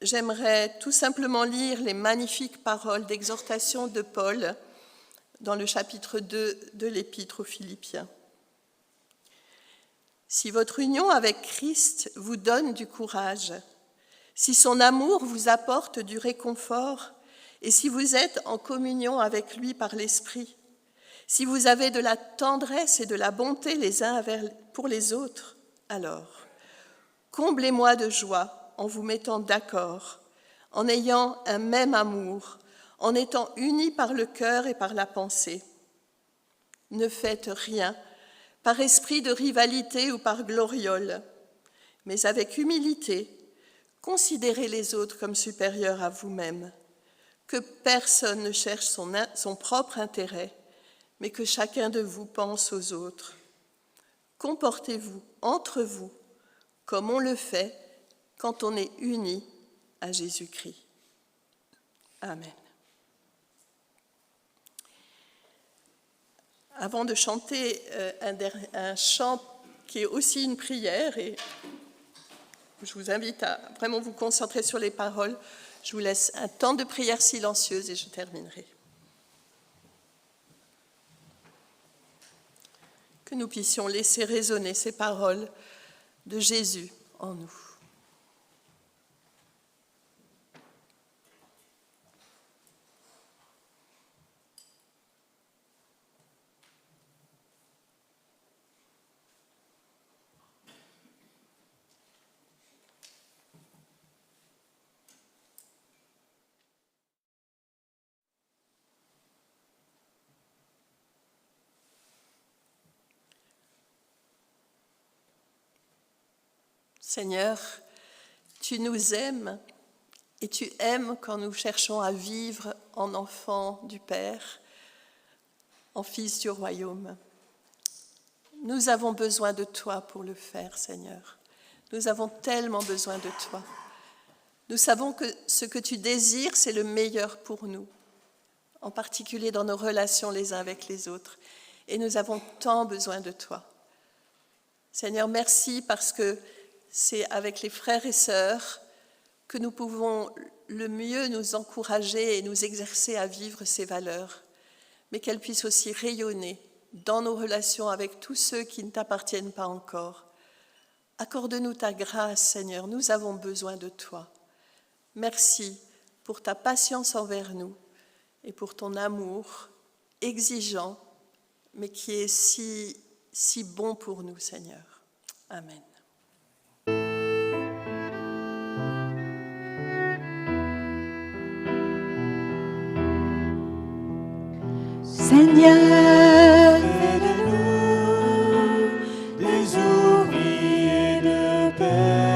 j'aimerais tout simplement lire les magnifiques paroles d'exhortation de Paul dans le chapitre 2 de l'Épître aux Philippiens. Si votre union avec Christ vous donne du courage, si son amour vous apporte du réconfort, et si vous êtes en communion avec lui par l'Esprit, si vous avez de la tendresse et de la bonté les uns pour les autres, alors comblez-moi de joie en vous mettant d'accord, en ayant un même amour, en étant unis par le cœur et par la pensée. Ne faites rien par esprit de rivalité ou par gloriole, mais avec humilité, considérez les autres comme supérieurs à vous-même, que personne ne cherche son propre intérêt, mais que chacun de vous pense aux autres. Comportez-vous entre vous comme on le fait quand on est unis à Jésus-Christ. Amen. Avant de chanter un chant qui est aussi une prière, et je vous invite à vraiment vous concentrer sur les paroles, je vous laisse un temps de prière silencieuse et je terminerai. Que nous puissions laisser résonner ces paroles de Jésus en nous. Seigneur, tu nous aimes et tu aimes quand nous cherchons à vivre en enfants du Père, en fils du royaume. Nous avons besoin de toi pour le faire, Seigneur. Nous avons tellement besoin de toi. Nous savons que ce que tu désires, c'est le meilleur pour nous, en particulier dans nos relations les uns avec les autres. Et nous avons tant besoin de toi. Seigneur, merci parce que c'est avec les frères et sœurs que nous pouvons le mieux nous encourager et nous exercer à vivre ces valeurs, mais qu'elles puissent aussi rayonner dans nos relations avec tous ceux qui ne t'appartiennent pas encore, Accorde-nous ta grâce, Seigneur, nous avons besoin de toi. Merci pour ta patience envers nous et pour ton amour exigeant, mais qui est si bon pour nous, Seigneur. Amen. Seigneur, Fais de nous des ouvriers de paix.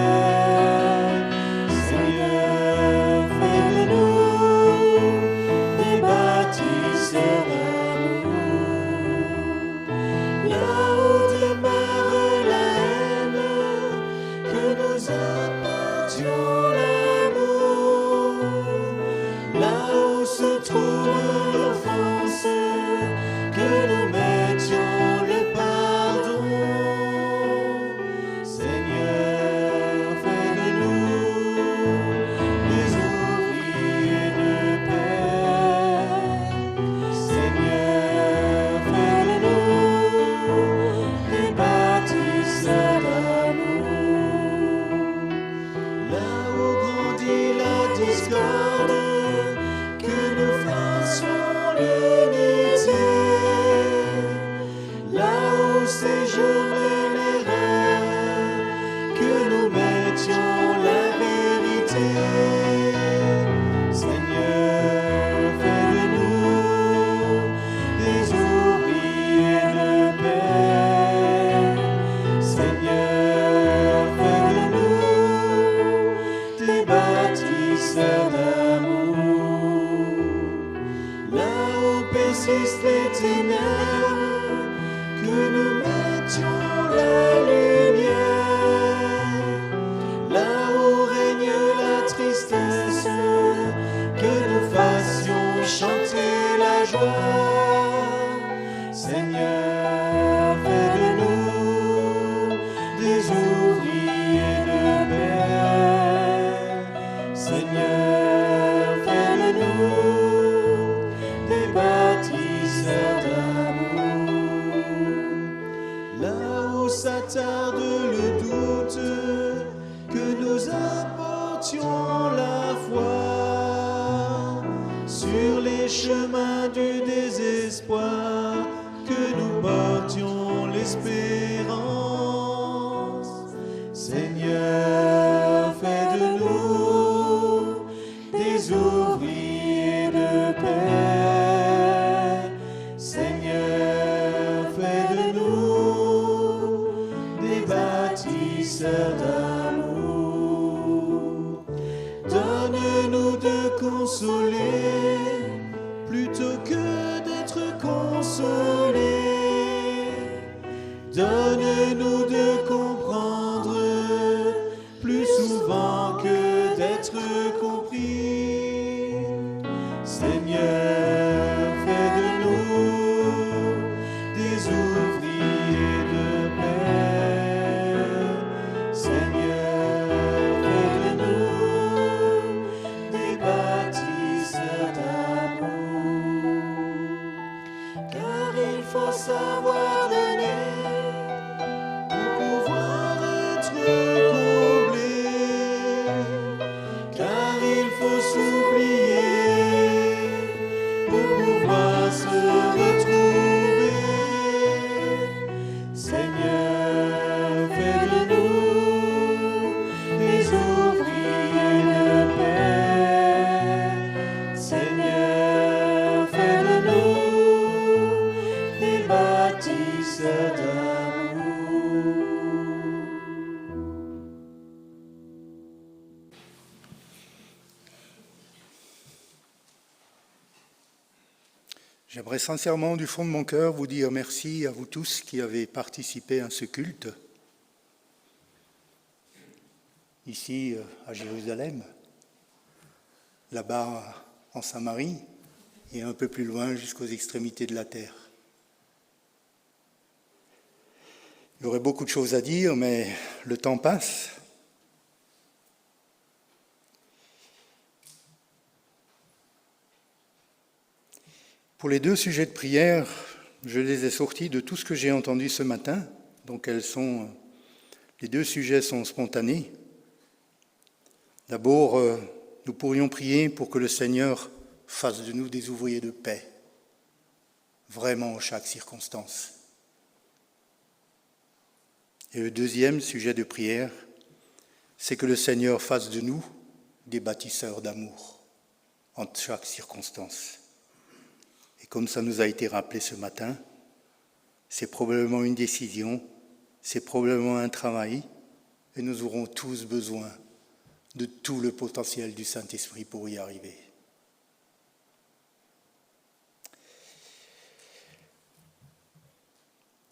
Seigneur, fais de nous des bâtisseurs d'amour. Là où demeure la haine, que nous apportions l'amour. Là où se trouve l'offense, que nous mettions le pardon. Seigneur, fais de nous des ouvriers de paix. Seigneur, fais de nous des bâtisseurs d'amour. Là où grandit la discorde, que nous fassions l'unité. Là où séjourne l'erreur, que nous mettions la vérité. Seigneur, fais de nous des ouvriers de paix. Seigneur, fais de nous des bâtisseurs d'amour. Là où persistent les ténèbres, que nous mettions la lumière. Là où règne la tristesse, que nous fassions chanter la joie. Seigneur, fais de nous des ouvriers de paix. Seigneur, fais de nous des bâtisseurs d'amour. Là où s'attarde le doute, que nous apportions la foi. Sur les chemins du désespoir, que nous portions l'espérance. Seigneur, fais de nous des ouvriers de paix. Seigneur, fais de nous des bâtisseurs d'amour. Donne-nous de consoler plutôt que d'être consolés. Donne-nous de comprendre plus souvent que d'être compris. Seigneur, fais de nous des ouvriers de paix. Seigneur, fais de nous des bâtisseurs d'amour. Car il faut savoir donner pour pouvoir être comblé. Car il faut s'oublier pour pouvoir se retrouver. Seigneur, fais de nous des ouvriers de paix. Seigneur, fais de nous des bâtisseurs d'amour. J'aimerais sincèrement du fond de mon cœur vous dire merci à vous tous qui avez participé à ce culte, ici à Jérusalem, là-bas en Samarie et un peu plus loin jusqu'aux extrémités de la terre. Il y aurait beaucoup de choses à dire, mais le temps passe. Pour les 2 sujets de prière, je les ai sortis de tout ce que j'ai entendu ce matin, donc elles sont Les deux sujets sont spontanés. D'abord, nous pourrions prier pour que le Seigneur fasse de nous des ouvriers de paix, vraiment en chaque circonstance. Et le deuxième sujet de prière, c'est que le Seigneur fasse de nous des bâtisseurs d'amour en chaque circonstance. Et comme ça nous a été rappelé ce matin, c'est probablement une décision, c'est probablement un travail, et nous aurons tous besoin de tout le potentiel du Saint-Esprit pour y arriver.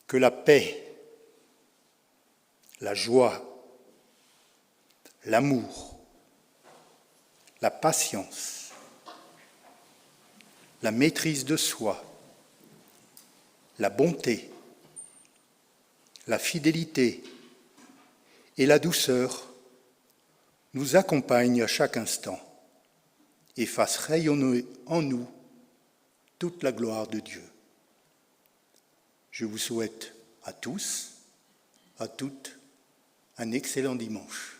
Que la paix, la joie, l'amour, la patience, la maîtrise de soi, la bonté, la fidélité et la douceur nous accompagnent à chaque instant et fassent rayonner en nous toute la gloire de Dieu. Je vous souhaite à tous, à toutes, un excellent dimanche.